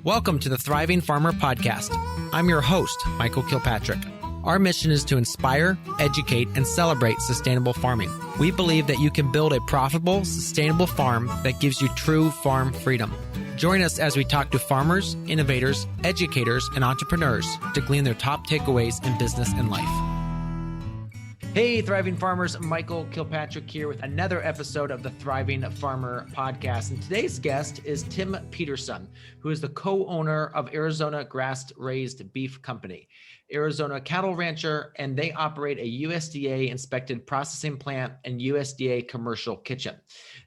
Welcome to the Thriving Farmer Podcast. I'm your host, Michael Kilpatrick. Our mission is to inspire, educate, and celebrate sustainable farming. We believe that you can build a profitable, sustainable farm that gives you true farm freedom. Join us as we talk to farmers, innovators, educators, and entrepreneurs to glean their top takeaways in business and life. Hey, Thriving Farmers, Michael Kilpatrick here with another episode of the Thriving Farmer Podcast. And today's guest is Tim Peterson, who is the co-owner of Arizona Grass-Raised Beef Company, Arizona cattle rancher, and they operate a USDA inspected processing plant and USDA commercial kitchen.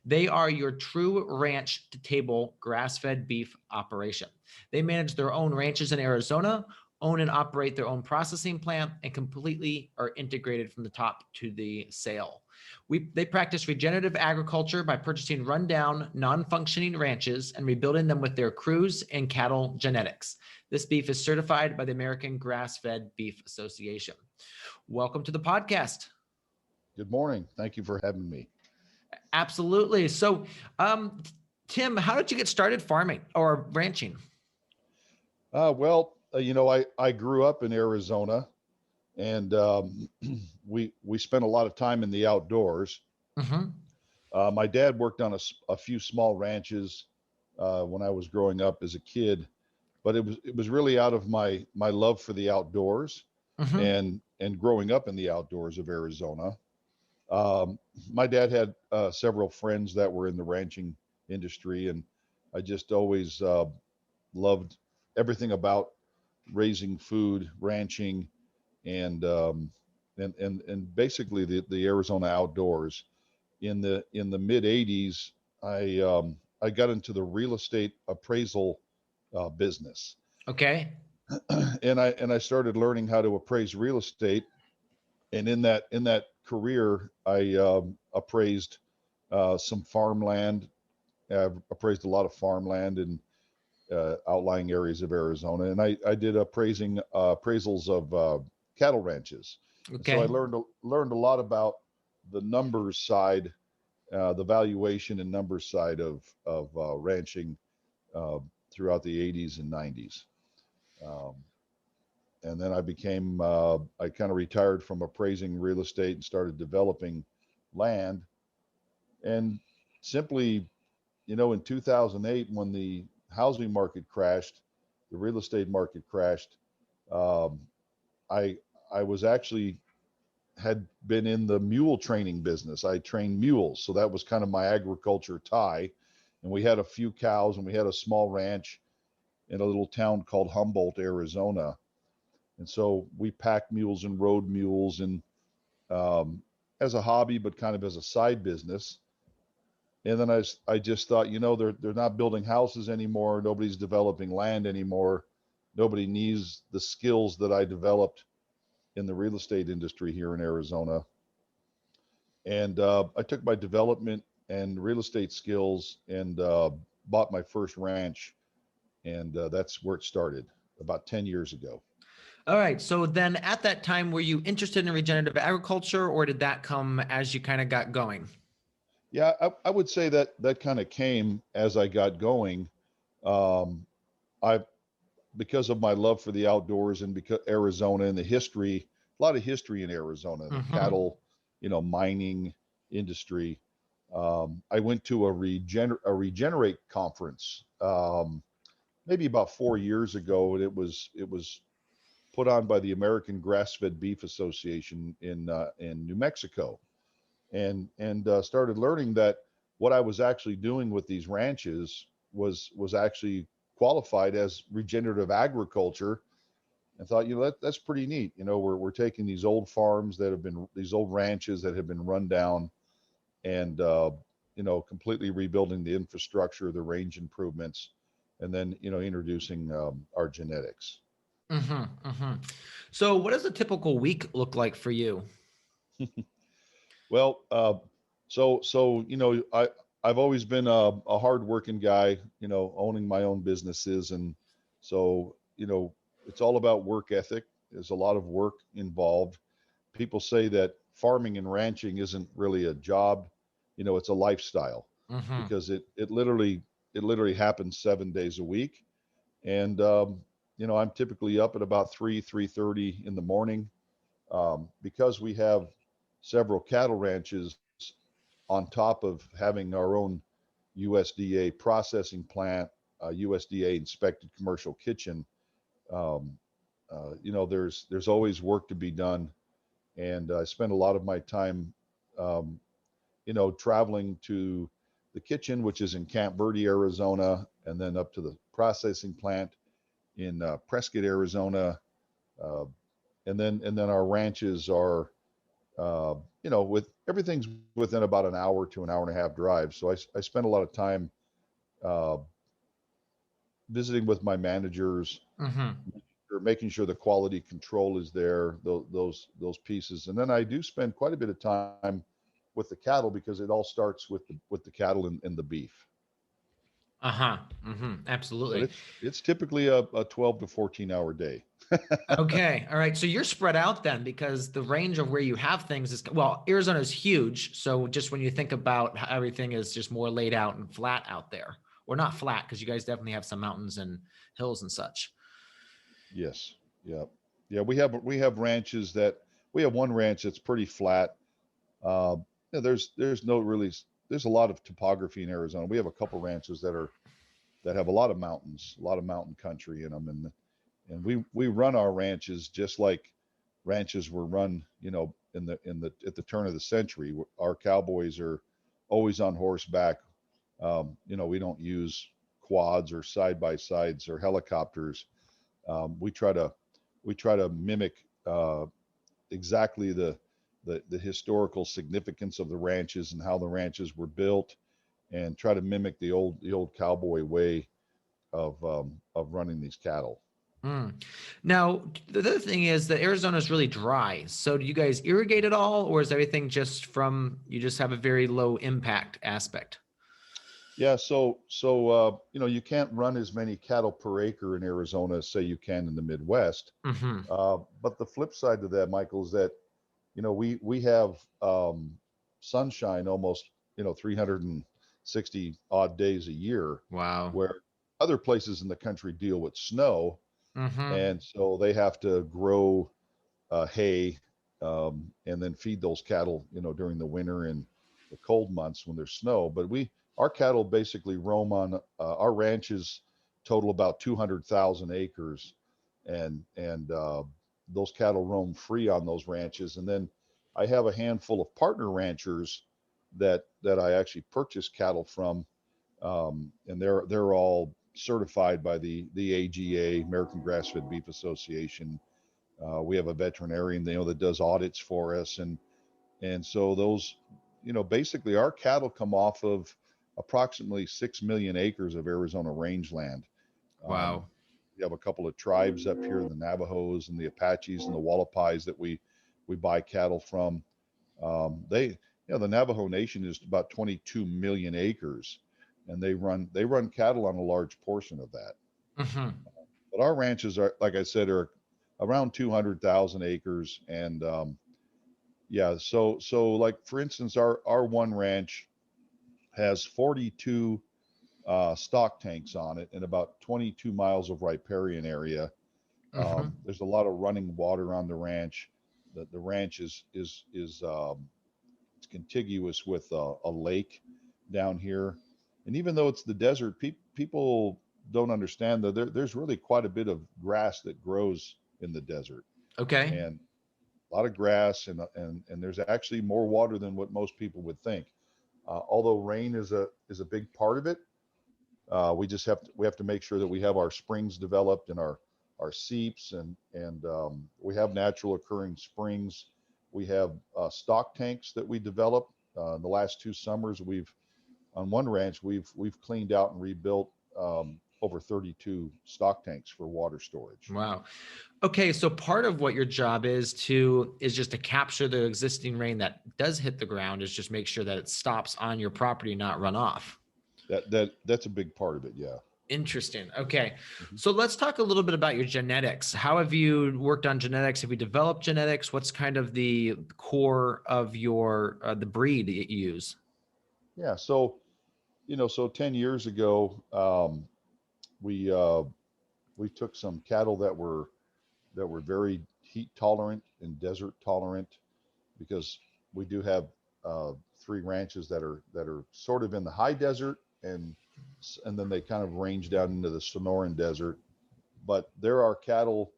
They are your true ranch to table grass-fed beef operation. They manage their own ranches in Arizona, own and operate their own processing plant, and completely are integrated from the top to the sale. They practice regenerative agriculture by purchasing rundown, non-functioning ranches and rebuilding them with their crews and cattle genetics. This beef is certified by the American Grass-Fed Beef Association. Welcome to the podcast. Good morning. Thank you for having me. Absolutely. So, Tim, how did you get started farming or ranching? I grew up in Arizona, and we spent a lot of time in the outdoors. Mm-hmm. My dad worked on a few small ranches when I was growing up as a kid, but it was really out of my love for the outdoors, mm-hmm. and growing up in the outdoors of Arizona. My dad had several friends that were in the ranching industry, and I just always loved everything about raising food, ranching, and basically the Arizona outdoors. In the mid '80s, I got into the real estate appraisal business. Okay. And I started learning how to appraise real estate, and in that career, I appraised some farmland. I've appraised a lot of farmland and outlying areas of Arizona, and I did appraisals of cattle ranches. Okay. So I learned a lot about the numbers side, the valuation and numbers side of ranching throughout the 80s and 90s. And then I kind of retired from appraising real estate and started developing land. And simply, in 2008, when the housing market crashed, the real estate market crashed, I was actually had been in the mule training business. I trained mules, so that was kind of my agriculture tie. And we had a few cows, and we had a small ranch in a little town called Humboldt, Arizona. And so we packed mules and rode mules, and as a hobby, but kind of as a side business. And then I just thought, they're not building houses anymore. Nobody's developing land anymore. Nobody needs the skills that I developed in the real estate industry here in Arizona. And I took my development and real estate skills and bought my first ranch. And that's where it started about 10 years ago. All right. So then at that time, were you interested in regenerative agriculture, or did that come as you kind of got going? Yeah, I would say that kind of came as I got going. Because of my love for the outdoors and because Arizona and a lot of history in Arizona, the mm-hmm. cattle, mining industry. I went to a Regenerate conference maybe about 4 years ago, and it was put on by the American Grass-Fed Beef Association in New Mexico. And started learning that what I was actually doing with these ranches was actually qualified as regenerative agriculture, and thought, that's pretty neat. We're taking these old farms these old ranches that have been run down, and completely rebuilding the infrastructure, the range improvements, and then introducing our genetics. Mm-hmm, mm-hmm. So what does a typical week look like for you? Well, I've always been a hardworking guy, owning my own businesses. And so, it's all about work ethic. There's a lot of work involved. People say that farming and ranching isn't really a job, it's a lifestyle, mm-hmm. because it literally happens 7 days a week. And I'm typically up at about 3:30 in the morning, because we have several cattle ranches on top of having our own USDA processing plant, USDA inspected commercial kitchen. Um, there's always work to be done, and I spend a lot of my time, um, traveling to the kitchen, which is in Camp Verde, Arizona, and then up to the processing plant in Prescott, Arizona, uh, and then our ranches are, with everything's within about an hour to an hour and a half drive. So I spend a lot of time uh, visiting with my managers, Mm-hmm. or making sure the quality control is there, those pieces. And then I do spend quite a bit of time with the cattle, because it all starts with the cattle and the beef. Uh-huh. Mm-hmm. But Absolutely. it's typically a 12 to 14 hour day. Okay. All right. So you're spread out then because the range of where you have things is, well, Arizona is huge. So just when you think about how everything is just more laid out and flat out there, or not flat, because you guys definitely have some mountains and hills and such. Yes. Yeah. Yeah. We have ranches that we have one ranch that's pretty flat. Uh, there's no really there's a lot of topography in Arizona. We have a couple ranches that have a lot of mountains, a lot of mountain country in them, and we run our ranches just like ranches were run, in the at the turn of the century. Our cowboys are always on horseback. We don't use quads or side by sides or helicopters. We try to mimic exactly the historical significance of the ranches and how the ranches were built, and try to mimic the old cowboy way of running these cattle. Mm. Now, the other thing is that Arizona is really dry. So do you guys irrigate at all, or is everything just from you just have a very low impact aspect? Yeah, so you can't run as many cattle per acre in Arizona as say you can in the Midwest. Mm-hmm. But the flip side to that, Michael, is that we have sunshine almost 360 odd days a year, Wow. where other places in the country deal with snow, Mm-hmm. and so they have to grow hay, and then feed those cattle, during the winter and the cold months when there's snow. But our cattle basically roam on our ranches, total about 200,000 acres, and those cattle roam free on those ranches. And then I have a handful of partner ranchers that I actually purchase cattle from, and they're all certified by the AGA, American Grass Fed Beef Association. We have a veterinarian, that does audits for us, and so those, basically our cattle come off of approximately 6 million acres of Arizona rangeland. Um, Wow. we have a couple of tribes up here, the Navajos and the Apaches and the Wallapais, that we buy cattle from. The Navajo Nation is about 22 million acres, and they run cattle on a large portion of that. Mm-hmm. But our ranches are, like I said, are around 200,000 acres, and yeah, so like for instance, our one ranch has 42 stock tanks on it and about 22 miles of riparian area. Mm-hmm. There's a lot of running water on the ranch. The ranch is it's contiguous with a lake down here, and even though it's the desert, people don't understand that there's really quite a bit of grass that grows in the desert, Okay. and a lot of grass, and there's actually more water than what most people would think. Although rain is a big part of it, we have to make sure that we have our springs developed and our seeps, and we have natural occurring springs. We have stock tanks that we develop. In the last 2 summers, on one ranch we've cleaned out and rebuilt over 32 stock tanks for water storage. Wow. Okay, so part of what your job is just to capture the existing rain that does hit the ground, is just make sure that it stops on your property, not run off. That's a big part of it. Yeah. Interesting. Okay. Mhm. So let's talk a little bit about your genetics. How have you worked on genetics? Have you developed genetics? What's kind of the core of your the breed that you use? Yeah. So 10 years ago, we we took some cattle that were very heat tolerant and desert tolerant, because we do have three ranches that are sort of in the high desert, and then they kind of range down into the Sonoran Desert. But there are cattle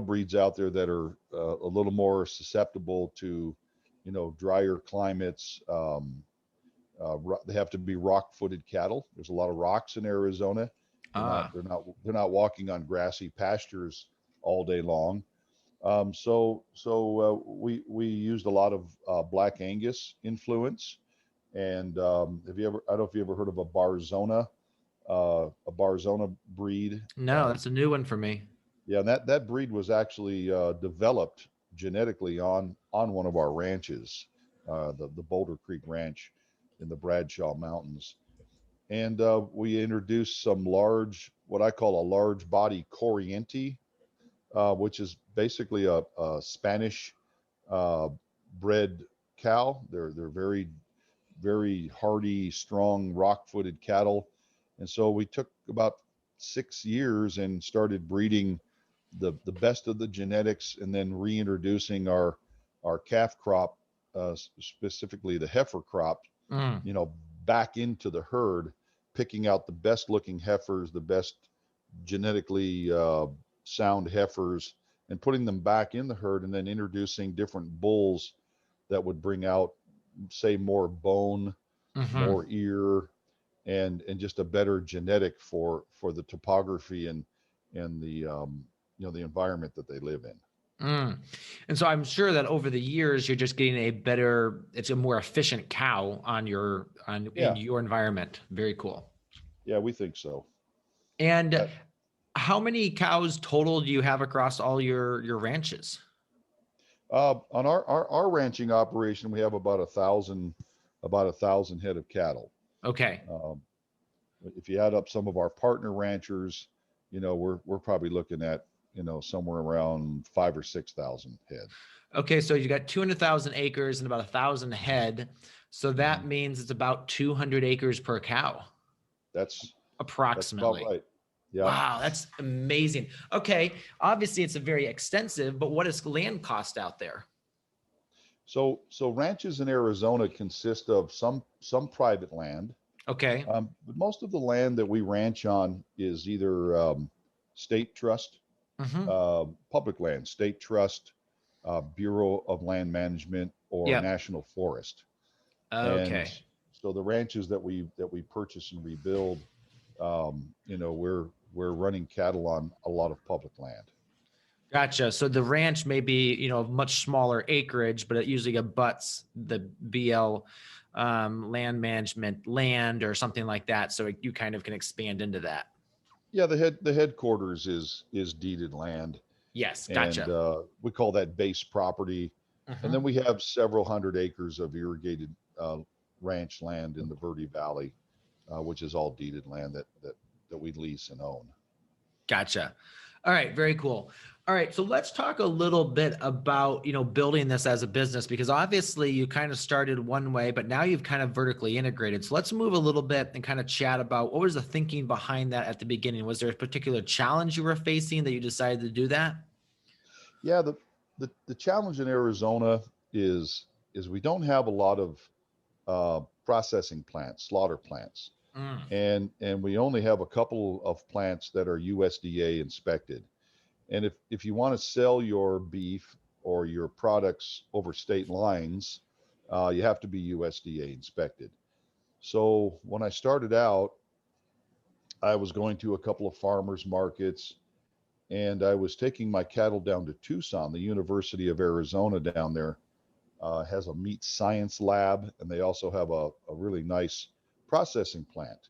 breeds out there that are a little more susceptible to, drier climates. They have to be rock-footed cattle. There's a lot of rocks in Arizona. Ah, They're not walking on grassy pastures all day long. We used a lot of Black Angus influence. And have you ever? I don't know if you ever heard of a Barzona breed. no, that's a new one for me. Yeah, and that breed was actually developed genetically on one of our ranches, the Boulder Creek Ranch in the Bradshaw Mountains. And we introduced some what I call a large body Corriente, which is basically a Spanish uh, bred cow. They're very hardy, strong, rock-footed cattle. And so we took about 6 years and started breeding the best of the genetics, and then reintroducing our calf crop, specifically the heifer crop, Mm, you know, back into the herd, picking out the best looking heifers, the best genetically sound heifers, and putting them back in the herd, and then introducing different bulls that would bring out, say, more bone, hmm. more ear, and just a better genetic for the topography and the the environment that they live in. Mm. And so I'm sure that over the years you're just getting a better, it's a more efficient cow on in Yeah, your environment. Very cool. yeah, we think so. And Uh, how many cows total do you have across all your ranches? on our ranching operation, we have about a thousand head of cattle. Okay. Um, if you add up some of our partner ranchers, we're probably looking at somewhere around 5 or 6 thousand head. Okay, so you got 200,000 acres and about 1,000 head. So Hmm. that means it's about 200 acres per cow, That's that's about approximately. right. Yeah. Wow, that's amazing. Okay, obviously it's a very extensive, but what does land cost out there? So ranches in Arizona consist of some private land, Okay. but most of the land that we ranch on is either state trust, Mm-hmm. public land, state trust, Bureau of Land Management, or Yep. National Forest. And Okay. so the ranches that we purchase and rebuild, we're running cattle on a lot of public land. Gotcha. So the ranch may be, much smaller acreage, but it usually abuts the BL land management land or something like that. So you kind of can expand into that. Yeah, the headquarters is deeded land, Yes. and Gotcha. we call that base property. And Hmm. then we have several hundred acres of irrigated ranch land in the Verde Valley, which is all deeded land that we lease and own. Gotcha. All right, very cool. All right, so let's talk a little bit about, building this as a business because obviously you kind of started one way, but now you've kind of vertically integrated. So let's move a little bit and kind of chat about what was the thinking behind that at the beginning? Was there a particular challenge you were facing that you decided to do that? Yeah, the challenge in Arizona is we don't have a lot of processing plants, slaughter plants, Mm, and we only have a couple of plants that are USDA inspected. And if you want to sell your beef or your products over state lines, you have to be USDA inspected. So when I started out, I was going to a couple of farmers markets, and I was taking my cattle down to Tucson. The University of Arizona down there has a meat science lab, and they also have a really nice processing plant.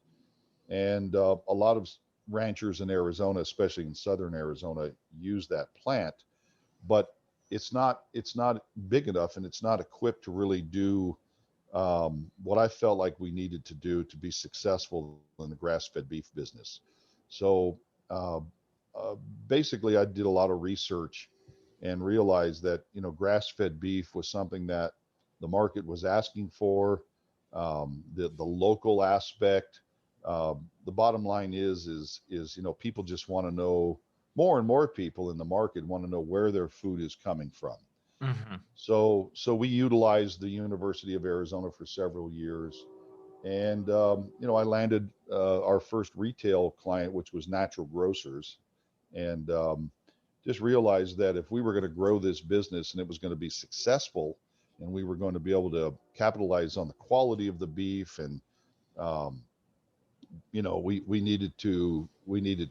And a lot of ranchers in Arizona, especially in southern Arizona, use that plant, but it's not big enough, and it's not equipped to really do what I felt like we needed to do to be successful in the grass-fed beef business. So uh, uh, basically, I did a lot of research and realized that grass-fed beef was something that the market was asking for. The local aspect, The bottom line is people just want to know, more and more people in the market want to know where their food is coming from. Mm-hmm. So we utilized the University of Arizona for several years, and I landed our first retail client, which was Natural Grocers, and just realized that if we were going to grow this business and it was going to be successful, and we were going to be able to capitalize on the quality of the beef, and um, we needed to really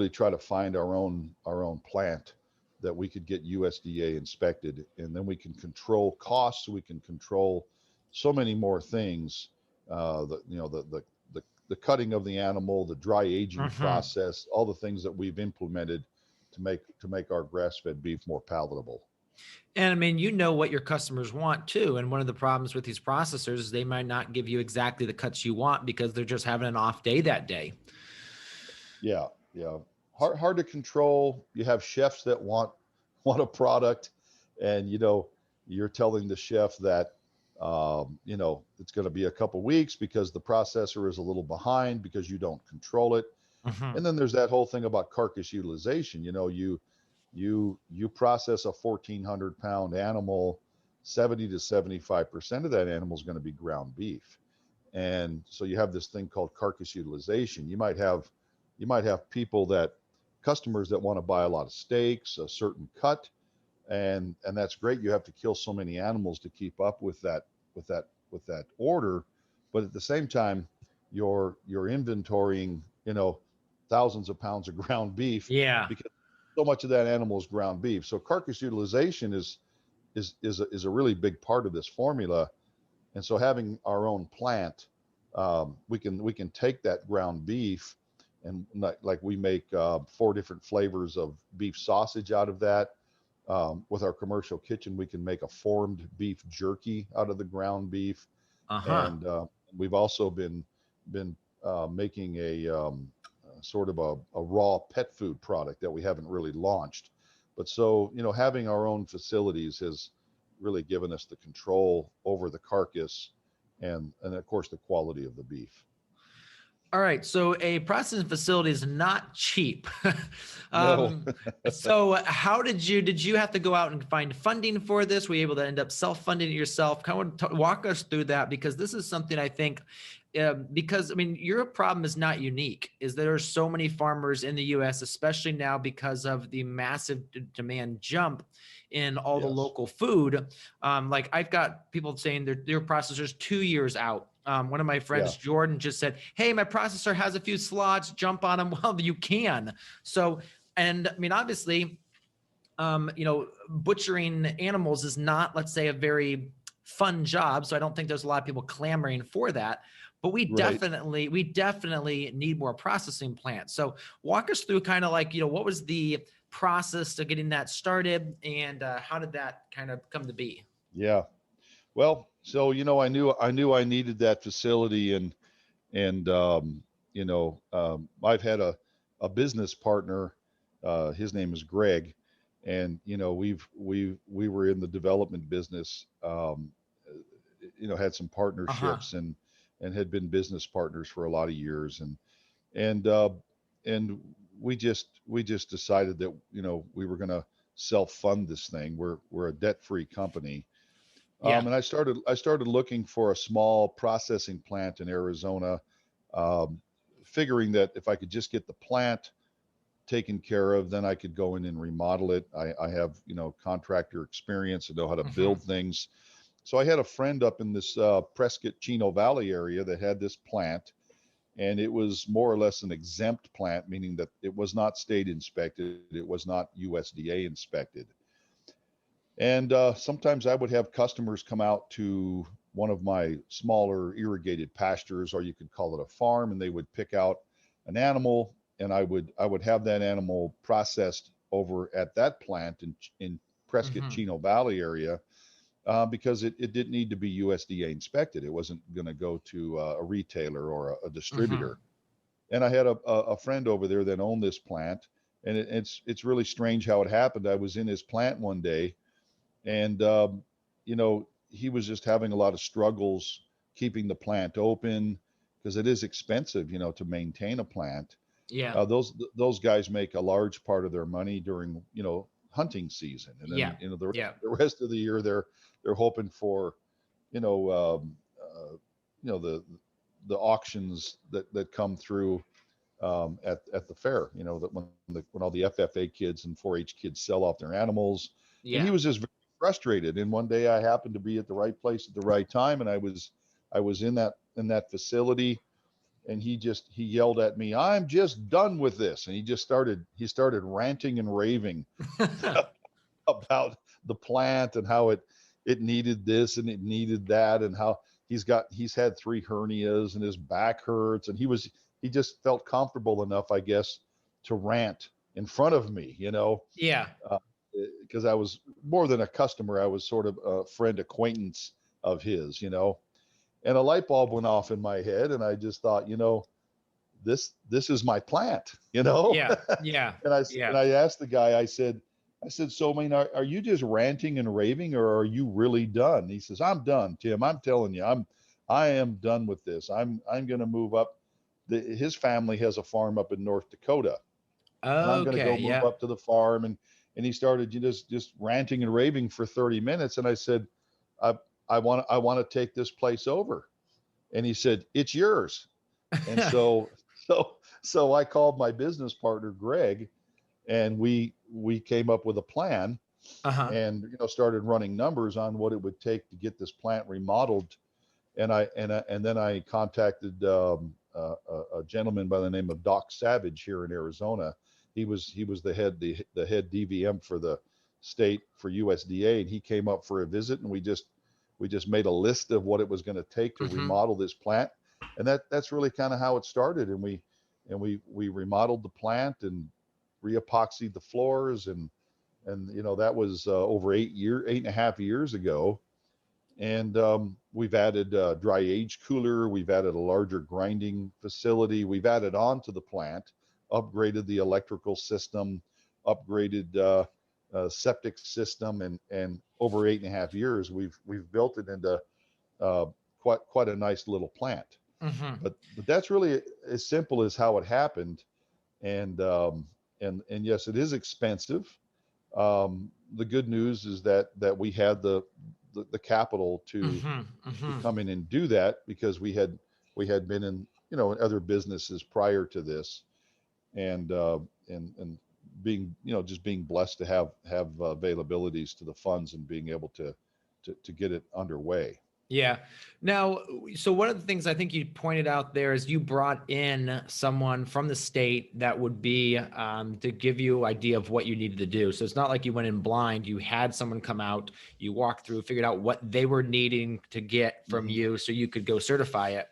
try to find our own plant that we could get USDA inspected, and then we can control costs. We can control so many more things. The cutting of the animal, the dry aging Mm-hmm. process, all the things that we've implemented to make our grass-fed beef more palatable. And I mean, you know what your customers want too. And one of the problems with these processors is they might not give you exactly the cuts you want because they're just having an off day that day. Yeah, yeah. Hard to control. You have chefs that want a product, and you're telling the chef that it's going to be a couple weeks because the processor is a little behind because you don't control it. Mm-hmm. And then there's that whole thing about carcass utilization. You process a 1,400-pound animal, 70 to 75% of that animal is going to be ground beef. And so you have this thing called carcass utilization. You might have customers that want to buy a lot of steaks, a certain cut, and that's great. You have to kill so many animals to keep up with that order, but at the same time, you're inventorying thousands of pounds of ground beef, Yeah. because so much of that animal is ground beef. So carcass utilization is a really big part of this formula. And so having our own plant, we can take that ground beef, and like we make 4 different flavors of beef sausage out of that. With our commercial kitchen, we can make a formed beef jerky out of the ground beef, Uh-huh. and we've also been making a sort of a raw pet food product that we haven't really launched. But so having our own facilities has really given us the control over the carcass, and of course the quality of the beef. All right. So a processing facility is not cheap. No. um, so how did you have to go out and find funding for this? Were you able to end up self-funding it yourself? Kind of walk us through that, because this is something I think, because I mean, your problem is not unique. Is there are so many farmers in the U.S., especially now because of the massive demand jump in all the Yes. local food. Like I've got people saying their processors 2 years out. One of my friends, Yeah. Jordan, just said, "Hey, my processor has a few slots. Jump on them while you can." So, and I mean, obviously, butchering animals is not, let's say, a very fun job. So I don't think there's a lot of people clamoring for that. But we Right. definitely need more processing plants. So walk us through kind of like, what was the process to getting that started, and how did that kind of come to be? Yeah. Well, so I knew I needed that facility, and I've had a business partner. His name is Greg, and we were in the development business. Had some Uh-huh. partnerships, and had been business partners for a lot of years, and we just decided that we were going to self fund this thing. We're a debt free company. Yeah. And I started looking for a small processing plant in Arizona, um, figuring that if I could just get the plant taken care of, then I could go in and remodel it. I have contractor experience and know how to Hmm. build things. So I had a friend up in this Prescott Chino Valley area that had this plant, and it was more or less an exempt plant, meaning that it was not state inspected, it was not USDA inspected. And sometimes I would have customers come out to one of my smaller irrigated pastures, or you could call it a farm, and they would pick out an animal, and I would have that animal processed over at that plant in Prescott Hmm. Chino Valley area, because it didn't need to be USDA inspected. It wasn't going to go to a retailer or a Hmm. distributor. And I had a friend over there that owned this plant, and it's really strange how it happened. I was in his plant one day, and he was just having a lot of struggles keeping the plant open. because it is expensive, to maintain a plant. Yeah. Those guys make a large part of their money during, hunting season, and Yeah. then the Yeah. the rest of the year they're hoping for, you know the auctions that come through, at the fair. That when all the FFA kids and 4-H kids sell off their animals, and he Yeah. was just very frustrated. And one day I happened to be at the right place at the right time, and I was in that facility, and he yelled at me, "I'm just done with this," and he started ranting and raving about the plant and how it needed this and it needed that, and how he's had 3 hernias and his back hurts, and he just felt comfortable enough, I guess, to rant in front of me, Yeah. uh, because I was more than a customer. I was sort of a friend acquaintance of his. And a light bulb went off in my head, and I just thought, this is my plant, Yeah. Yeah. and I Yeah. and I asked the guy. I said, so, I mean, are you just ranting and raving, or are you really done? He says, I'm done, Tim. I'm telling you, I am done with this. I'm going to move up. His family has a farm up in North Dakota, and I'm going to Okay. go move Yeah. up to the farm. And he started just ranting and raving for 30 minutes. And I said, I I want to take this place over. And he said, it's yours. And so I called my business partner, Greg, and we came up with a plan, Uh-huh. and started running numbers on what it would take to get this plant remodeled. And then I contacted, a gentleman by the name of Doc Savage here in Arizona. He was the head DVM for the state for USDA, and he came up for a visit, and we just made a list of what it was going to take to Mm-hmm. remodel this plant. And that's really kind of how it started. And we remodeled the plant and re-epoxied the floors, and that was, over 8.5 years ago. And we've added a dry age cooler. We've added a larger grinding facility. We've added on to the plant, upgraded the electrical system, upgraded, septic system, and over 8.5 years, we've built it into, uh, quite a nice little plant. Mm-hmm. But that's really as simple as how it happened. And and yes, it is expensive. The good news is that we had the capital Mm-hmm. to Mm-hmm. come in and do that, because we had been in other businesses prior to this, and and being just being blessed to have availabilities to the funds, and being able to get it underway. Yeah. Now, so one of the things I think you pointed out there is you brought in someone from the state that would be, to give you an idea of what you needed to do. So it's not like you went in blind. You had someone come out, you walked through, figured out what they were needing to get from Hmm. you so you could go certify it.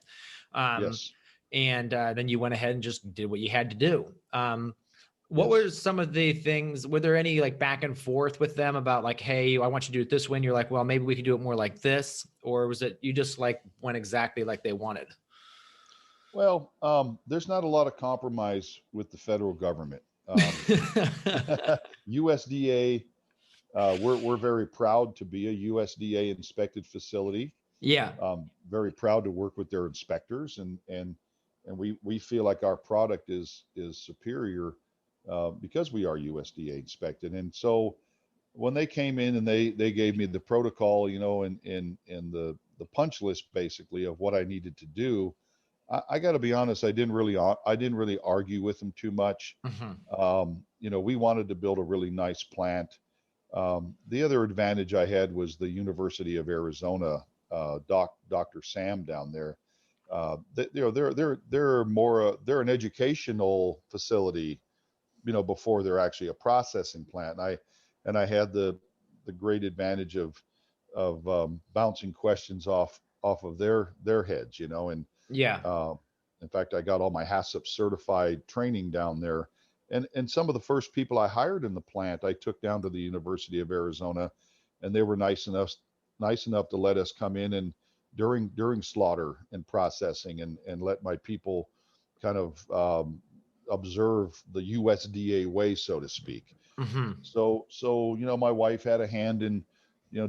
Um, Yes. and then you went ahead and just did what you had to do. What Yes. were some of the things? Were there any like back and forth with them about like, hey, I want you to do it this way? And you're like, well, maybe we could do it more like this, or was it you just like went exactly like they wanted? Well, there's not a lot of compromise with the federal government. USDA, we're very proud to be a USDA inspected facility. Yeah. Very proud to work with their inspectors, and we feel like our product is superior, because we are USDA inspected. And so when they came in and they gave me the protocol, and the punch list basically of what I needed to do, I got to be honest, I didn't really argue with them too much. Hmm. We wanted to build a really nice plant. The other advantage I had was the University of Arizona, Dr. Sam down there. They're more, they're an educational facility, before they're actually a processing plant. And I had the great advantage of bouncing questions off of their heads, and Yeah. uh, in fact, I got all my HACCP certified training down there. And some of the first people I hired in the plant, I took down to the University of Arizona, and they were nice enough to let us come in and during slaughter and processing, and let my people kind of, observe the USDA way, so to speak. Hmm. So my wife had a hand in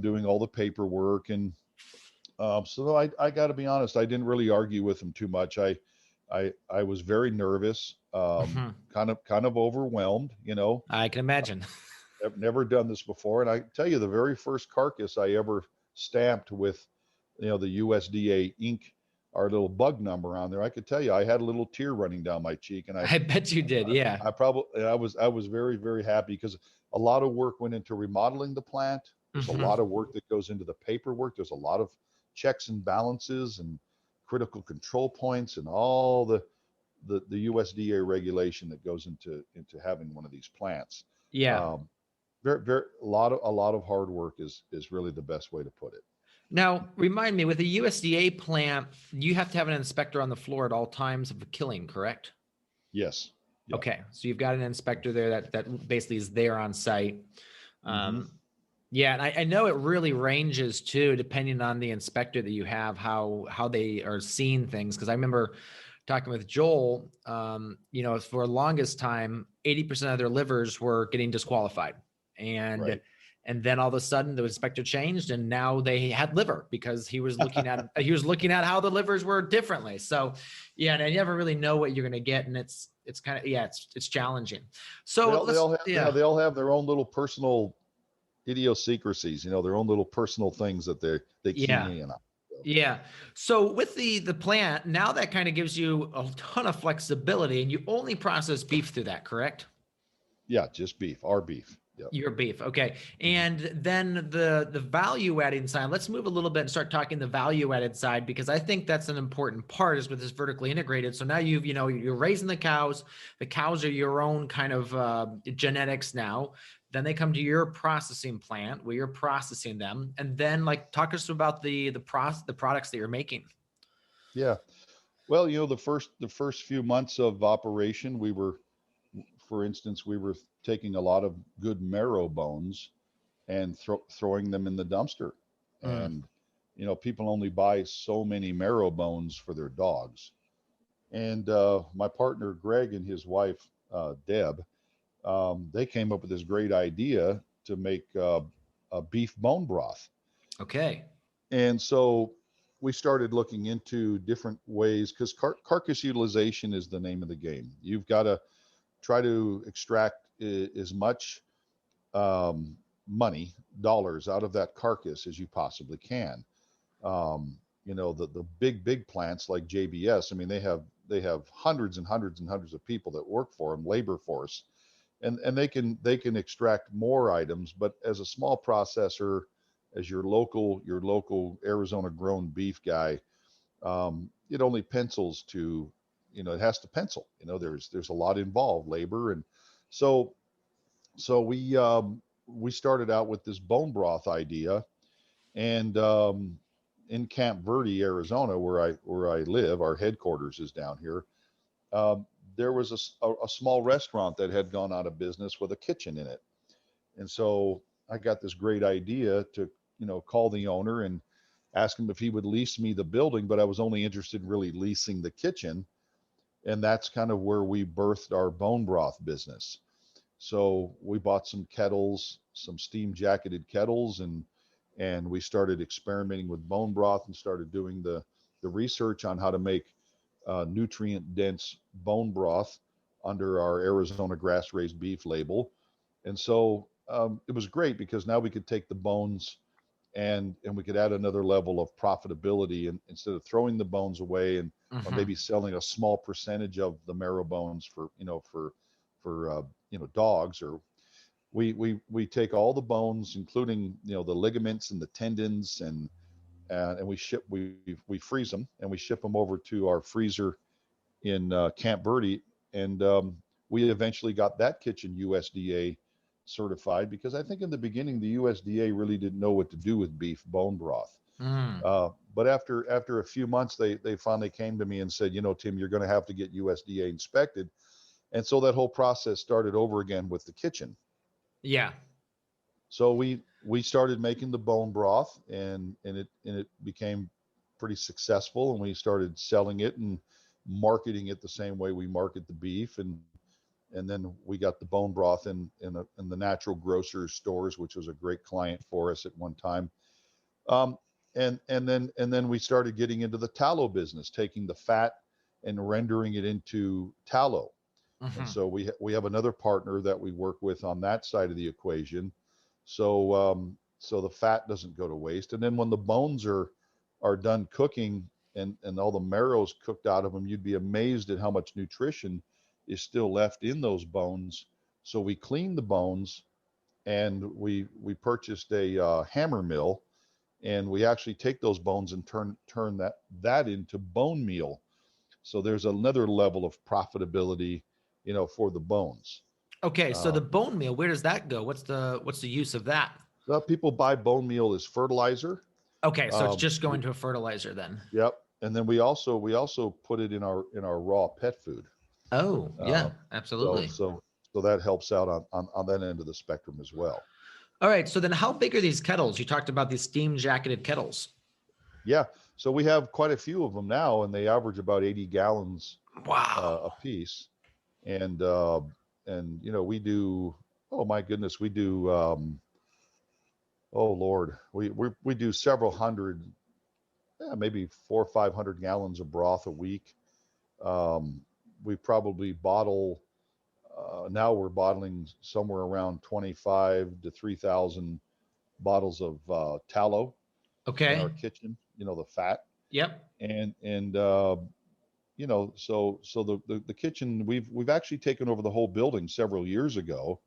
doing all the paperwork, So I got to be honest, I didn't really argue with him too much. I was very nervous, Hmm. kind of overwhelmed. I can imagine. I've never done this before, and I tell you, the very first carcass I ever stamped with, the USDA ink, our little bug number on there. I could tell you, I had a little tear running down my cheek, and I bet you did. Yeah. I was very, very happy because a lot of work went into remodeling the plant. There's a Hmm. lot of work that goes into the paperwork. There's a lot of checks and balances and critical control points and all the USDA regulation that goes into having one of these plants. Yeah. Um, very a lot of hard work is really the best way to put it. Now, remind me, with a USDA plant, you have to have an inspector on the floor at all times of the killing, correct? Yes. Yeah. Okay, so you've got an inspector there that basically is there on site. Hmm. Um, yeah, and I know it really ranges too, depending on the inspector that you have, how they are seeing things. Because I remember talking with Joel, for the longest time, 80% of their livers were getting disqualified, and Right. and then all of a sudden the inspector changed, and now they had liver because he was looking at how the livers were differently. So, yeah, and I never really know what you're going to get, and it's kind of it's challenging. They So all they let's all have yeah. they all have their own little personal idiosyncrasies, their own little personal things that they key Yeah. me in on. So, Yeah. So with the plant, now that kind of gives you a ton of flexibility, and you only process beef through that, correct? yeah, just beef, our beef. Yep. Your beef. Okay. Mhm. And then the value adding side, let's move a little bit and start talking the value added side, because I think that's an important part is with this vertically integrated. So now you're raising the cows. The cows are your own kind of genetics now. Then they come to your processing plant where you're processing them. And then like talk us about the products that you're making. Yeah. Well, the first few months of operation, for instance, we were taking a lot of good marrow bones and throwing them in the dumpster. Mm, And people only buy so many marrow bones for their dogs. And my partner Greg and his wife Deb, they came up with this great idea to make a beef bone broth. okay. And so we started looking into different ways because carcass utilization is the name of the game. You've got to try to extract as much um, money, dollars out of that carcass as you possibly can. The big plants like JBS. I mean, they have hundreds and hundreds and hundreds of people that work for them, labor force, and they can extract more items. But as a small processor, as your local Arizona grown beef guy, it only pencils to, it has to pencil. There's a lot involved, labor, and so we started out with this bone broth idea, and in Camp Verde, Arizona, where I live, our headquarters is down here. Um, there was a small restaurant that had gone out of business with a kitchen in it, and so I got this great idea to call the owner and ask him if he would lease me the building, but I was only interested in really leasing the kitchen, and that's kind of where we birthed our bone broth business. So we bought some kettles, some steam jacketed kettles, and we started experimenting with bone broth and started doing the research on how to make nutrient dense bone broth under our Arizona grass raised beef label. And so it was great because now we could take the bones and we could add another level of profitability, and instead of throwing the bones away and or Hmm. maybe selling a small percentage of the marrow bones for dogs, or we take all the bones, including the ligaments and the tendons, and we freeze them and we ship them over to our freezer in Camp Verde, and we eventually got that kitchen USDA certified, because I think in the beginning the USDA really didn't know what to do with beef bone broth. Mm. But after a few months, they finally came to me and said, Tim, you're going to have to get USDA inspected, and so that whole process started over again with the kitchen. Yeah. So we started making the bone broth, and it became pretty successful, and we started selling it and marketing it the same way we market the beef, and then we got the bone broth in the natural grocers stores, which was a great client for us at one time. Um, and then we started getting into the tallow business, taking the fat and rendering it into tallow. And Hmm. so we have another partner that we work with on that side of the equation. So the fat doesn't go to waste. And then when the bones are done cooking and all the marrow's cooked out of them, you'd be amazed at how much nutrition is still left in those bones. So we clean the bones, and we purchased a hammer mill, and we actually take those bones and turn that into bone meal. So there's another level of profitability, for the bones. Okay, so Uh, the bone meal, where does that go? What's the use of that? People buy bone meal as fertilizer. Okay, so it's Um, just going to a fertilizer then. yep, and then we also put it in our raw pet food. Oh, Uh, yeah, so absolutely. so so that helps out on that end of the spectrum as well. All right, so then how big are these kettles? You talked about these steam jacketed kettles. Yeah, so we have quite a few of them now, and they average about 80 gallons a Wow. piece. And we do, oh my goodness, we do, oh Lord, we do several hundred, yeah, maybe 400 or 500 gallons of broth a week. We probably bottle, now we're bottling somewhere around 25 to 3,000 bottles of tallow in our Okay. kitchen, the fat. Yep. And so the kitchen, we've actually taken over the whole building several years ago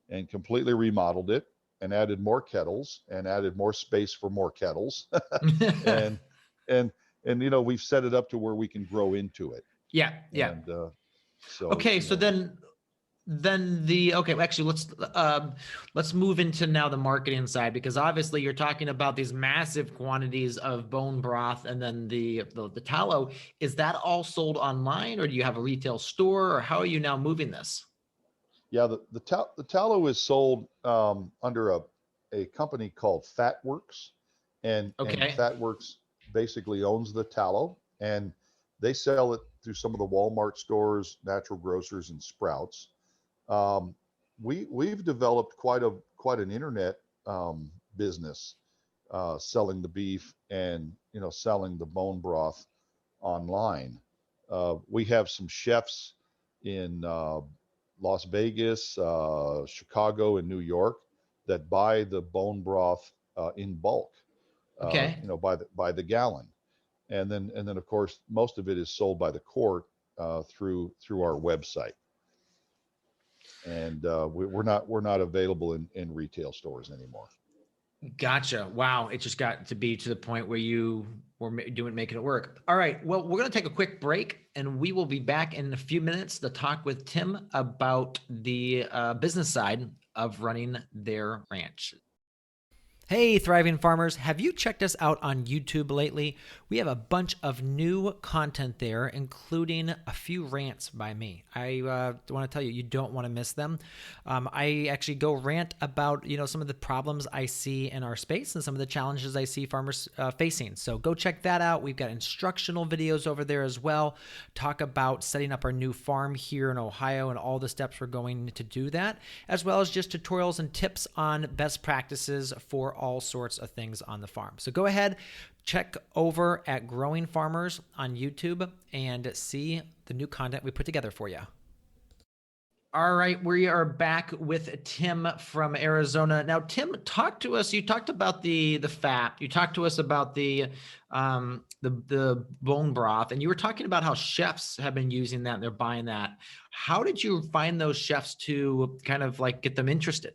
and completely remodeled it and added more kettles and added more space for more kettles. and and we've set it up to where we can grow into it. Yeah, yeah. And so Okay, so then the okay, well, actually let's move into now the marketing side, because obviously you're talking about these massive quantities of bone broth, and then the tallow. Is that all sold online, or do you have a retail store, or how are you now moving this? yeah, the tallow is sold under a company called Fatworks, and Okay. Fatworks basically owns the tallow, and they sell it through some of the Walmart stores, natural grocers, and Sprouts. Um, we've developed quite an internet business, selling the beef and selling the bone broth online. We have some chefs in Las Vegas, Chicago, and New York that buy the bone broth in bulk, Okay. by the gallon, and then of course most of it is sold by the quart through our website, and we're not available in retail stores anymore. Gotcha. Wow. It just got to be to the point where you were making it work. All right. Well, we're going to take a quick break, and we will be back in a few minutes to talk with Tim about the business side of running their ranch. Hey, thriving farmers, have you checked us out on YouTube lately? We have a bunch of new content there, including a few rants by me. I want to tell you, you don't want to miss them. I actually go rant about, some of the problems I see in our space and some of the challenges I see farmers facing. So go check that out. We've got instructional videos over there as well. Talk about setting up our new farm here in Ohio and all the steps we're going to do that, as well as just tutorials and tips on best practices for all sorts of things on the farm. So go ahead, check over at Growing Farmers on YouTube and see the new content we put together for you. All right, we are back with Tim from Arizona. Now, Tim, talk to us. You talked about the fat. You talked to us about the bone broth, and you were talking about how chefs have been using that and they're buying that. How did you find those chefs to kind of like get them interested?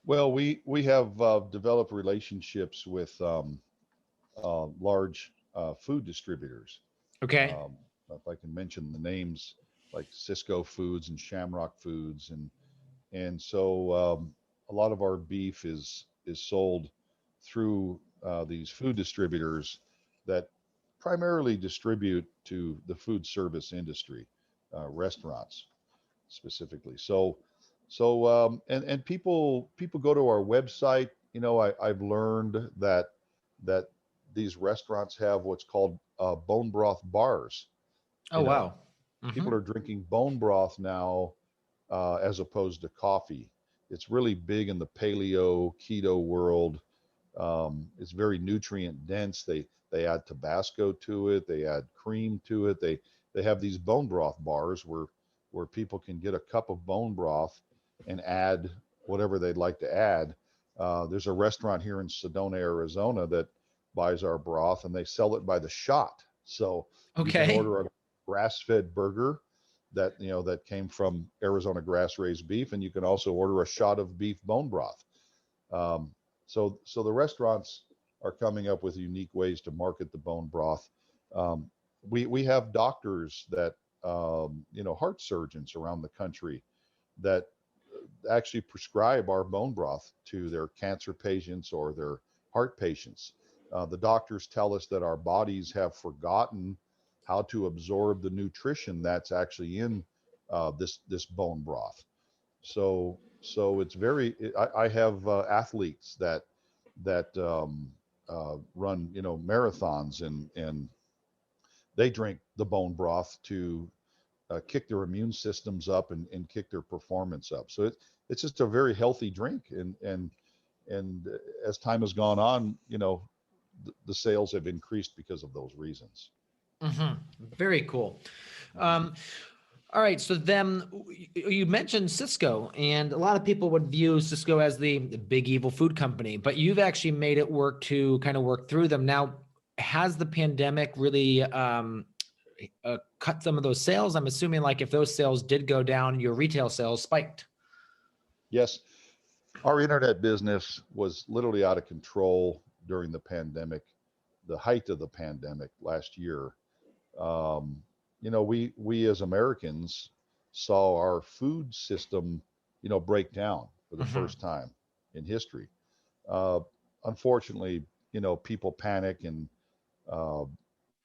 Well, we have developed relationships with large food distributors. Okay. Um, if I can mention the names, like Cisco Foods and Shamrock Foods, and so a lot of our beef is sold through these food distributors that primarily distribute to the food service industry, restaurants specifically. And people go to our website. I've learned that these restaurants have what's called bone broth bars. Oh, You know, wow. Hmm. People are drinking bone broth now, as opposed to coffee. It's really big in the paleo keto world. It's very nutrient dense. They add Tabasco to it. They add cream to it. They have these bone broth bars where people can get a cup of bone broth and add whatever they'd like to add. There's a restaurant here in Sedona, Arizona that buys our broth and they sell it by the shot. So you can Okay. order a grass-fed burger that came from Arizona grass-raised beef, and you can also order a shot of beef bone broth. Um, so the restaurants are coming up with unique ways to market the bone broth. Um, we have doctors that heart surgeons around the country that actually prescribe our bone broth to their cancer patients or their heart patients. The doctors tell us that our bodies have forgotten how to absorb the nutrition that's actually in this bone broth. So it's very. I have athletes that run marathons, and they drink the bone broth to kick their immune systems up and kick their performance up. So it's just a very healthy drink, and as time has gone on, the sales have increased because of those reasons. Hmm. Very cool. Mhm. Um, all right. So then you mentioned Cisco, and a lot of people would view Cisco as the big evil food company, but you've actually made it work to kind of work through them. Now, has the pandemic really cut some of those sales? I'm assuming like if those sales did go down, your retail sales spiked. Yes, our internet business was literally out of control during the pandemic, the height of the pandemic last year. Um, we as Americans saw our food system, break down for the Hmm. first time in history. Uh, Unfortunately, people panic, and uh,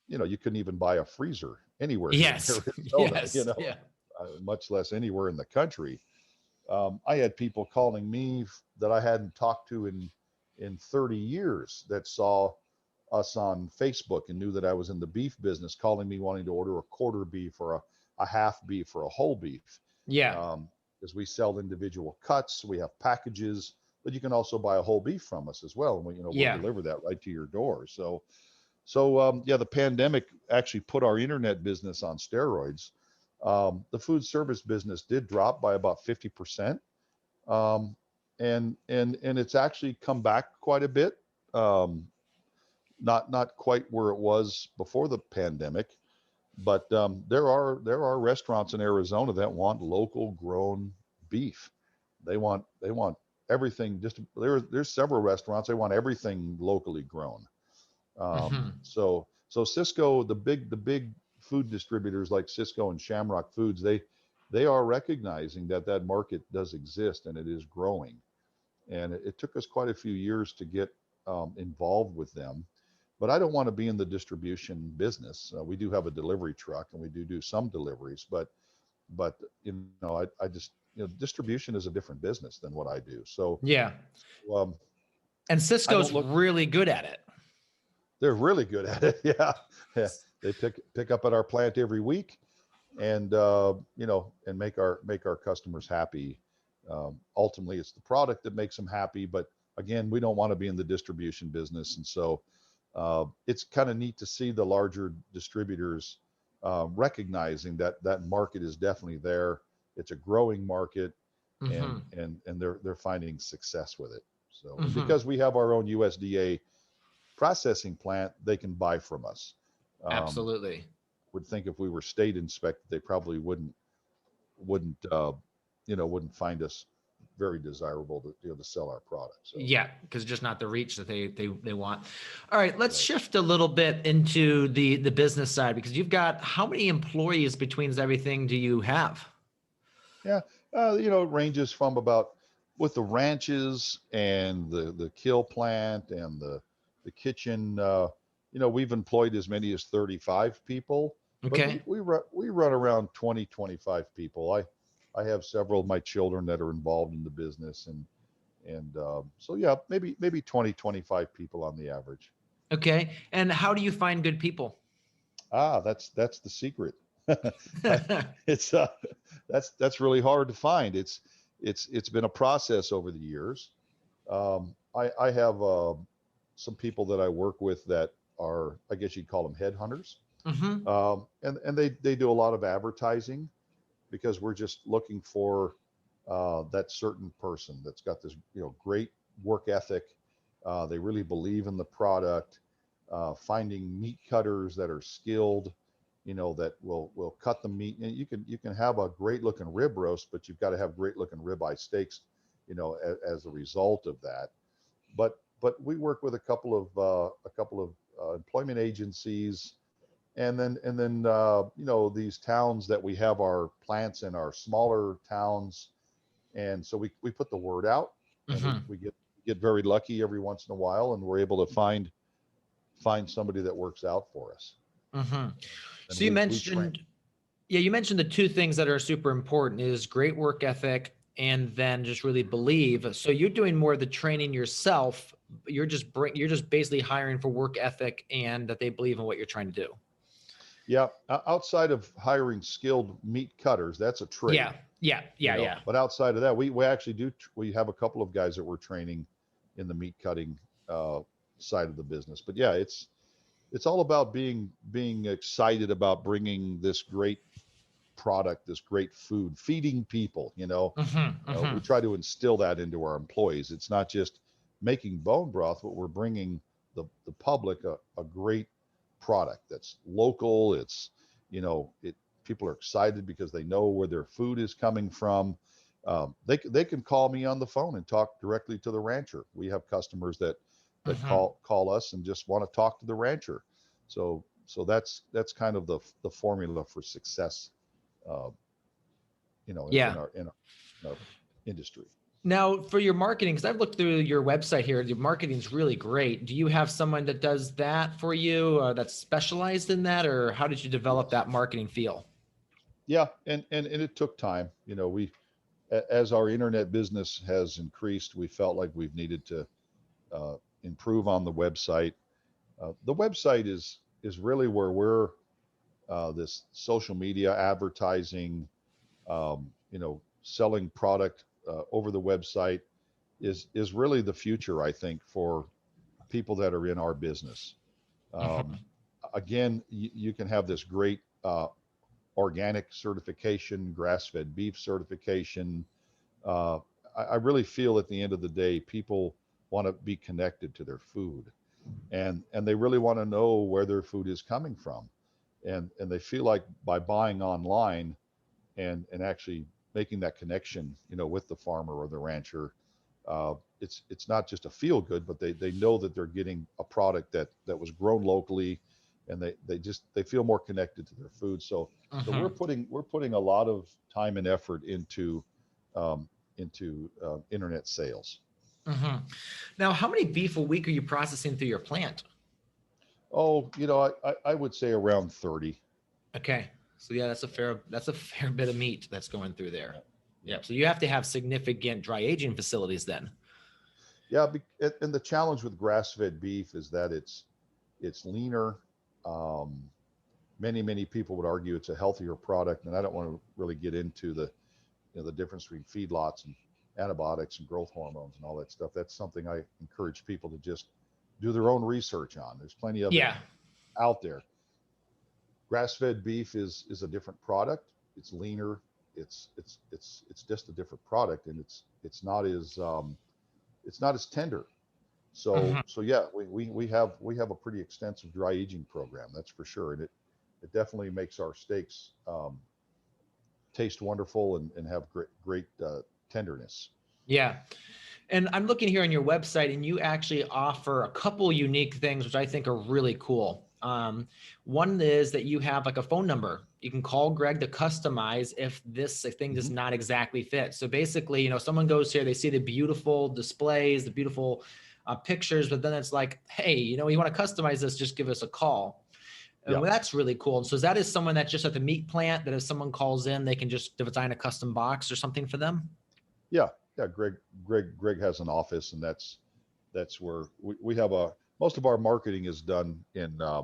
you couldn't even buy a freezer anywhere here in Yes. Arizona, Yes. Yeah. much less anywhere in the country. I had people calling me that I hadn't talked to in 30 years that saw us on Facebook and knew that I was in the beef business, calling me wanting to order a quarter beef or a half beef or a whole beef. Yeah. Um, because we sell individual cuts, we have packages, but you can also buy a whole beef from us as well, and we'll Yeah. deliver that right to your door. So yeah, the pandemic actually put our internet business on steroids. The food service business did drop by about 50%, um, and it's actually come back quite a bit. Um, not quite where it was before the pandemic, but there are restaurants in Arizona that want local grown beef. They want everything. Just there's several restaurants, they want everything locally grown. Hmm. So Cisco, the big food distributors like Cisco and Shamrock Foods, they are recognizing that market does exist and it is growing. And it took us quite a few years to get involved with them. But I don't want to be in the distribution business. We do have a delivery truck and we do some deliveries, but I just distribution is a different business than what I do. So Yeah. um, And I Cisco's don't look. really good at it. They're really good at it. Yeah, yeah. They pick up at our plant every week, and and make our customers happy. Ultimately, it's the product that makes them happy. But again, we don't want to be in the distribution business, and so it's kind of neat to see the larger distributors recognizing that market is definitely there. It's a growing market, and Hmm. and they're finding success with it. So, and Hmm. because we have our own USDA processing plant, they can buy from us. Um, Absolutely. would think if we were state inspected, they probably wouldn't find us very desirable to sell our product. So Yeah, because just not the reach that they want. All right, let's right, shift a little bit into the business side because you've got how many employees between everything do you have? yeah, it ranges from about with the ranches and the kill plant and the kitchen. We've employed as many as 35 people, but we Okay. we run we run around 20 25 people. I have several of my children that are involved in the business, and so yeah, maybe 20 25 people on the average. Okay. And how do you find good people? That's the secret. I, it's that's really hard to find. It's been a process over the years. I have some people that I work with that are, I guess you'd call them headhunters. Mm-hmm. And they do a lot of advertising because we're just looking for that certain person that's got this, great work ethic. They really believe in the product. Finding meat cutters that are skilled, that will cut the meat. And you can have a great looking rib roast, but you've got to have great looking ribeye steaks, as a result of that. But we work with a couple of employment agencies, and then these towns that we have our plants in, our smaller towns, and so we put the word out, and we, Mm-hmm. we get very lucky every once in a while, and we're able to find somebody that works out for us. Mm-hmm. And So you we train. mentioned, yeah, you mentioned the two things that are super important is great work ethic and then just really believe. So you're doing more of the training yourself. You're just basically hiring for work ethic and that they believe in what you're trying to do. Yeah, outside of hiring skilled meat cutters, that's a Yeah. trade, Yeah. But outside of that, we actually do. We have a couple of guys that we're training in the meat cutting uh, side of the business. But yeah, it's all about being excited about bringing this great product, this great food, feeding people. Mm-hmm. We Mm-hmm. try to instill that into our employees. It's not just making bone broth, but we're bringing the public a great product that's local. It's, it people are excited because they know where their food is coming from. They can call me on the phone and talk directly to the rancher. We have customers that Mm-hmm. call us and just want to talk to the rancher. So that's kind of the formula for success, uh, Yeah. in our industry. Now, for your marketing, because I've looked through your website here, your marketing is really great. Do you have someone that does that for you, that's specialized in that, or how did you develop Yes. that marketing feel? Yeah, and it took time. As our internet business has increased, we felt like we've needed to uh, improve on the website. The website is really where we're this social media advertising, selling product over the website is really the future, I think, for people that are in our business. Um, Mm-hmm. Again, you can have this great organic certification, grass-fed beef certification. Uh, I really feel at the end of the day, people want to be connected to their food, and they really want to know where their food is coming from, and they feel like by buying online and actually making that connection, with the farmer or the rancher, it's not just a feel good, but they know that they're getting a product that was grown locally, and they feel more connected to their food. So Mm-hmm. we're putting a lot of time and effort um, into internet sales. Mm-hmm. Now, how many beef a week are you processing through your plant? Oh, I would say around 30. Okay. So yeah, that's a fair bit of meat that's going through there. Yeah, yeah. Yep. So you have to have significant dry aging facilities then. Yeah, and the challenge with grass-fed beef is that it's leaner. Um, many people would argue it's a healthier product, and I don't want to really get into the difference between feedlots and antibiotics and growth hormones and all that stuff. That's something I encourage people to just do their own research on. There's plenty of it Yeah. out there. Grass-fed beef is a different product. It's leaner. It's just a different product, and it's not as tender. So Mm-hmm. so yeah, we have a pretty extensive dry aging program, that's for sure, and it definitely makes our steaks taste wonderful and have great tenderness. Yeah. And I'm looking here on your website, and you actually offer a couple unique things, which I think are really cool. One is that you have like a phone number. You can call Greg to customize if this thing does Hmm. not exactly fit. So basically, someone goes here, they see the beautiful displays, the beautiful pictures, but then it's like, hey, you want to customize this, just give us a call. And Yeah, that's really cool. And so that is someone that's just at the meat plant that if someone calls in, they can just design a custom box or something for them. yeah, yeah. Greg has an office, and that's where we have a most of our marketing is done in uh,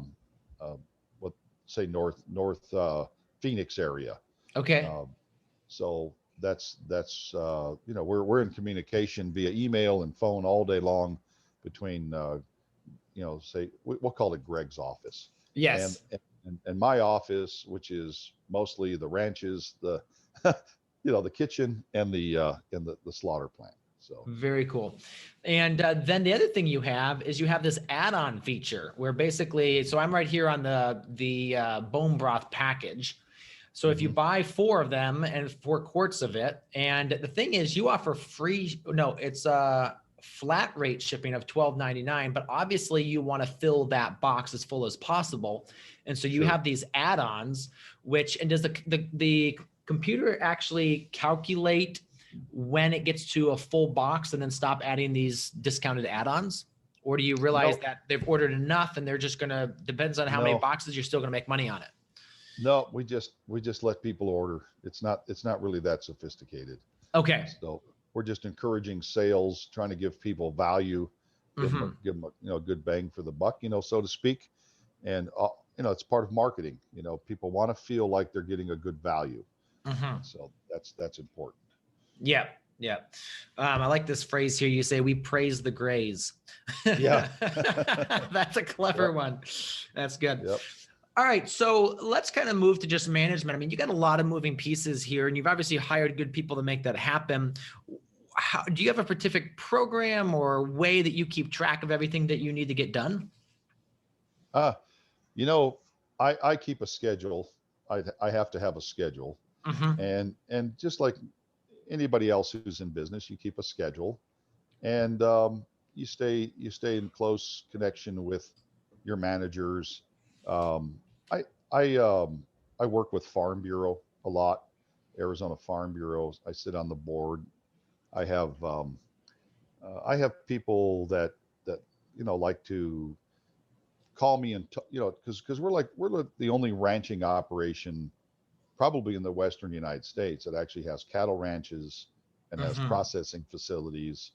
what say north Phoenix area. Okay. Um, so that's we're in communication via email and phone all day long between say we'll call it Greg's office, and Yes. and my office, which is mostly the ranches, the the kitchen and the slaughter plant. So Very cool. And then the other thing you have is you have this add-on feature where basically, so I'm right here on the bone broth package. So if you mhm. buy 4 of them and 4 quarts of it, and the thing is, you offer free. No, it's a flat rate shipping of $12.99. But obviously, you want to fill that box as full as possible, and so you Sure. have these add-ons. Which and does the computer actually calculate when it gets to a full box and then stop adding these discounted add-ons? Or do you realize No, that they've ordered enough and they're just gonna, depends on how many no, boxes, you're still gonna make money on it? no. We just let people order. It's not really that sophisticated. Okay. So we're just encouraging sales, trying to give people value, Mm-hmm. give them a good bang for the buck, so to speak. And it's part of marketing. People want to feel like they're getting a good value, Mm-hmm. and so that's important. Yeah. Yeah. I like this phrase here. You say, we praise the grays. Yeah. That's a clever Yep. one. That's good. Yep. All right, so let's kind of move to just management. I mean, you got a lot of moving pieces here, and you've obviously hired good people to make that happen. Do you have a specific program or way that you keep track of everything that you need to get done? Uh, you know, I keep a schedule. I have to have a schedule, Mm-hmm. and just like anybody else who's in business, you keep a schedule, and you stay in close connection with your managers. Um, I I work with Farm Bureau a lot, Arizona Farm Bureau. I sit on the board. I have I have people that like to call me and because we're the only ranching operation probably in the western United States that actually has cattle ranches and has Mm-hmm. processing facilities.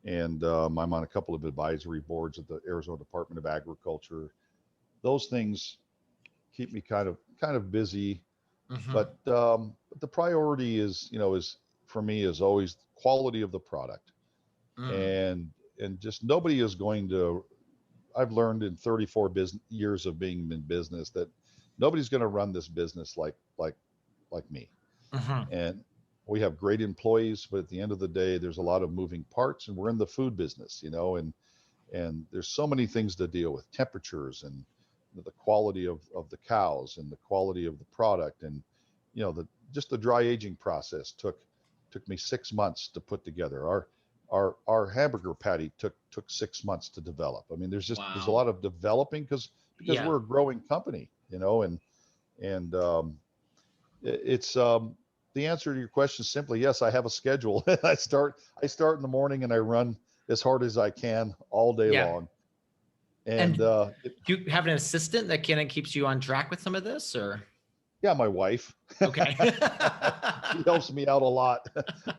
And I'm on a couple of advisory boards at the Arizona Department of Agriculture. Those things keep me kind of busy, Mm-hmm. but the priority is for me is always quality of the product, Mm. and just nobody is going to. I've learned in 34 years of being in business that nobody's going to run this business like me. Mm-hmm. And we have great employees, but at the end of the day, there's a lot of moving parts, and we're in the food business, and there's so many things to deal with: temperatures and the quality of the cows and the quality of the product, and the just the dry aging process took me 6 months to put together. Our hamburger patty took 6 months to develop. I mean, there's a Wow. lot of developing because Yeah. we're a growing company, and it's the answer to your question is simply yes. I have a schedule. I start in the morning and I run as hard as I can all day Yeah. long. And And do you have an assistant that kind of keeps you on track with some of this, or? yeah, my wife, Okay. she helps me out a lot.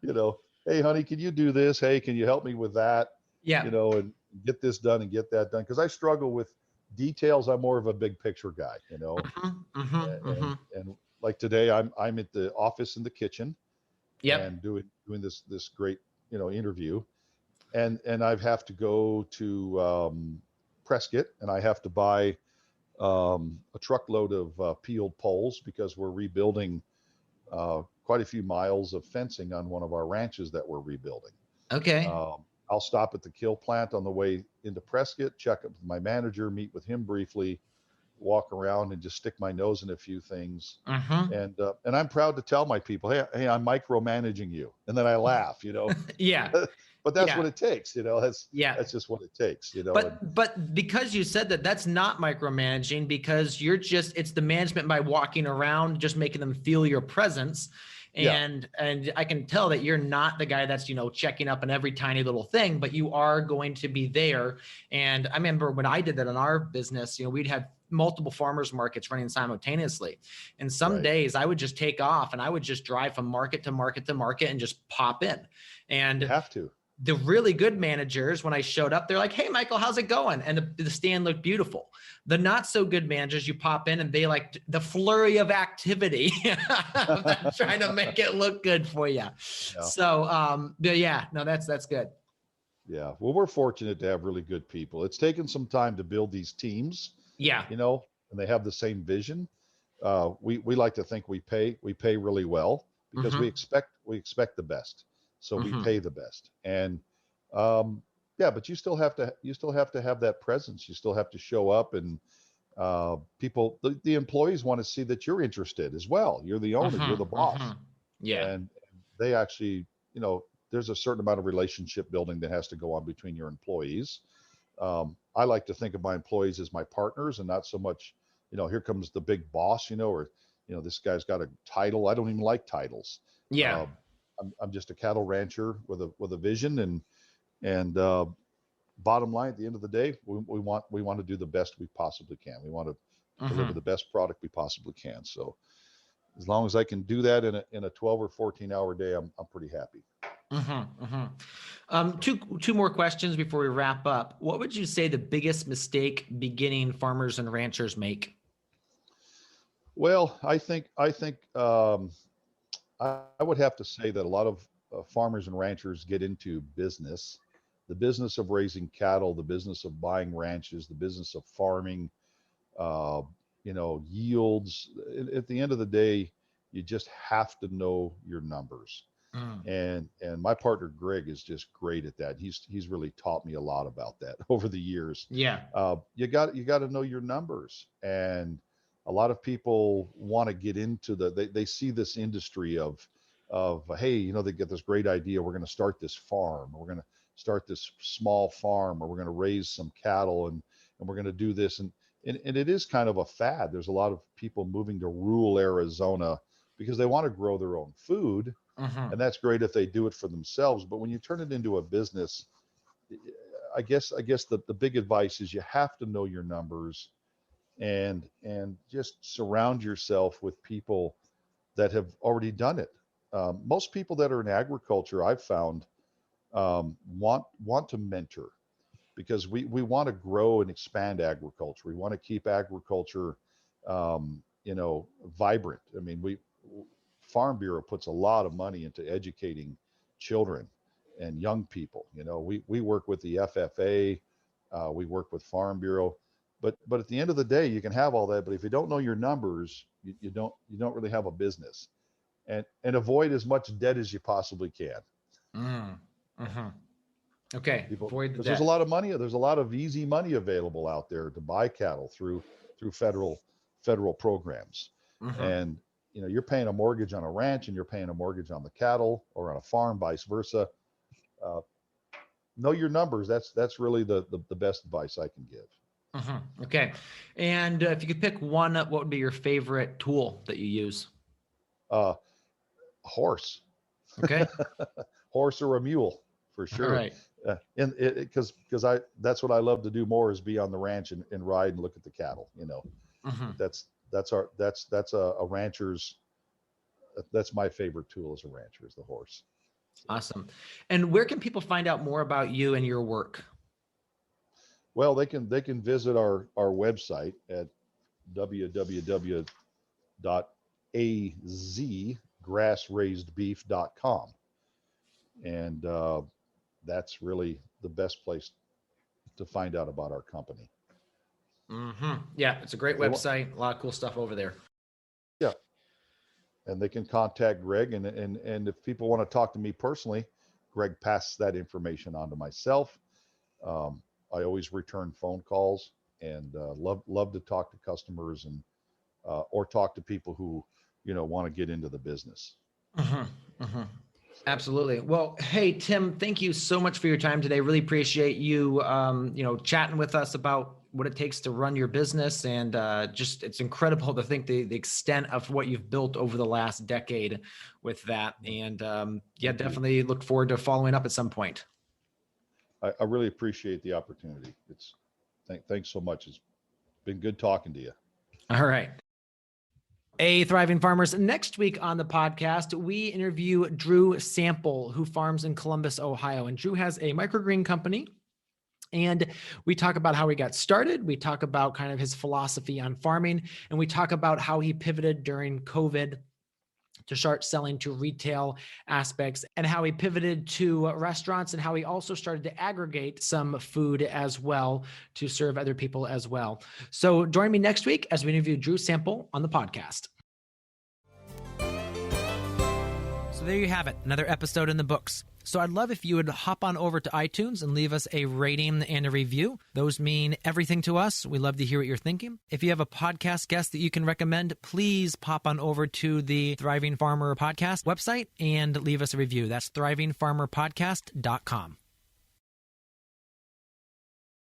you know, hey, honey, can you do this? Hey, can you help me with that? Yeah. And get this done and get that done because I struggle with details. I'm more of a big picture guy. Mm-hmm. Mm-hmm. Mm-hmm. And like today, I'm at the office in the kitchen Yep. and doing this great interview, and I have to go to Prescott, and I have to buy a truckload of peeled poles because we're rebuilding quite a few miles of fencing on one of our ranches that we're rebuilding. Okay. I'll stop at the kill plant on the way into Prescott, check up with my manager, meet with him briefly, walk around and just stick my nose in a few things. Mm-hmm. And I'm proud to tell my people, hey, I'm micromanaging you, and then I laugh. Yeah. But that's Yeah. what it takes. That's Yeah. that's just what it takes. And But because you said that, that's not micromanaging, because it's the management by walking around, just making them feel your presence. yeah, And I can tell that you're not the guy that's, checking up on every tiny little thing, but you are going to be there. And I remember when I did that in our business, we'd have multiple farmers markets running simultaneously. And some right. days I would just take off and I would just drive from market to market to market and just pop in. You And have to. the really good managers, when I showed up, they're like, "Hey, Michael, how's it going?" And the stand looked beautiful. The not so good managers, you pop in and they like the flurry of activity, trying to make it look good for you. Yeah. So, but yeah, no, that's good. Yeah. Well, we're fortunate to have really good people. It's taken some time to build these teams, Yeah. and they have the same vision. We like to think we pay really well because Mm-hmm. we expect the best, so we Mm-hmm. pay the best. And yeah, but you still have to have that presence. You still have to show up, and the employees want to see that you're interested as well. You're the owner, you're the Mm-hmm. Mm-hmm. boss, Yeah. and they actually, there's a certain amount of relationship building that has to go on between your employees. I like to think of my employees as my partners and not so much, here comes the big boss, or, this guy's got a title. I don't even like titles. Yeah. Uh, I'm just a cattle rancher with a vision, and bottom line, at the end of the day, we want to do the best we possibly can. We want to deliver Mm-hmm. the best product we possibly can. So as long as I can do that in a 12 or 14-hour day, I'm pretty happy. Mm-hmm. Mm-hmm. Two more questions before we wrap up. What would you say the biggest mistake beginning farmers and ranchers make? Well, I would have to say that a lot of farmers and ranchers get into business, the business of raising cattle, the business of buying ranches, the business of farming, uh, yields. At the end of the day, you just have to know your numbers. Mm. And my partner Greg is just great at that. He's really taught me a lot about that over the years. Yeah. You got to know your numbers, and a lot of people want to get into they see this industry of hey, they get this great idea. We're going to start this farm. We're going to start this small farm, or we're going to raise some cattle, and we're going to do this, and it is kind of a fad. There's a lot of people moving to rural Arizona because they want to grow their own food, Mm-hmm. and that's great if they do it for themselves. But when you turn it into a business, I guess the big advice is you have to know your numbers, and just surround yourself with people that have already done it. Most people that are in agriculture, I've found, want to mentor, because we want to grow and expand agriculture. We want to keep agriculture, vibrant. I mean, Farm Bureau puts a lot of money into educating children and young people. We work with the FFA, we work with Farm Bureau, but at the end of the day, you can have all that, but if you don't know your numbers, you don't really have a business. And avoid as much debt as you possibly can. Mm. Mm-hmm. Okay. People, Avoid the because there's a debt. lot of money, there's a lot of easy money available out there to buy cattle through federal programs. Mm-hmm. And you're paying a mortgage on a ranch and you're paying a mortgage on the cattle, or on a farm, vice versa. uh, know your numbers. That's really the best advice I can give. Mm-hmm. Okay. And if you could pick one, what would be your favorite tool that you use? uh, Horse. Okay. Horse or a mule, for All sure. right. And because I that's what I love to do more, is be on the ranch and ride and look at the cattle. Mm-hmm. That's a rancher's. That's my favorite tool as a rancher, is the horse. So, Awesome. And where can people find out more about you and your work? well, they can visit our website at www.azgrassraisedbeef.com, and that's really the best place to find out about our company. Mm-hmm. Yeah, it's a great If they want, website. A lot of cool stuff over there. yeah, and they can contact Greg, and if people want to talk to me personally, Greg passes that information on to myself. Um, I always return phone calls, and love to talk to customers, and or talk to people who want to get into the business. Mm-hmm. Mm-hmm. So Absolutely. Well, hey, Tim, thank you so much for your time today. Really appreciate you, chatting with us about what it takes to run your business. And just, it's incredible to think the extent of what you've built over the last decade with that. And yeah, thank you. definitely look forward to following up at some point. I really appreciate the opportunity. Thanks so much. It's been good talking to you. All right. Hey, Thriving Farmers. Next week on the podcast, we interview Drew Sample, who farms in Columbus, Ohio. And Drew has a microgreen company. And we talk about how he got started. We talk about kind of his philosophy on farming. And we talk about how he pivoted during COVID to start selling to retail aspects, and how he pivoted to restaurants, and how he also started to aggregate some food as well to serve other people as well. So join me next week as we interview Drew Sample on the podcast. So there you have it, another episode in the books. So I'd love if you would hop on over to iTunes and leave us a rating and a review. Those mean everything to us. We love to hear what you're thinking. If you have a podcast guest that you can recommend, please pop on over to the Thriving Farmer Podcast website and leave us a review. That's thrivingfarmerpodcast.com.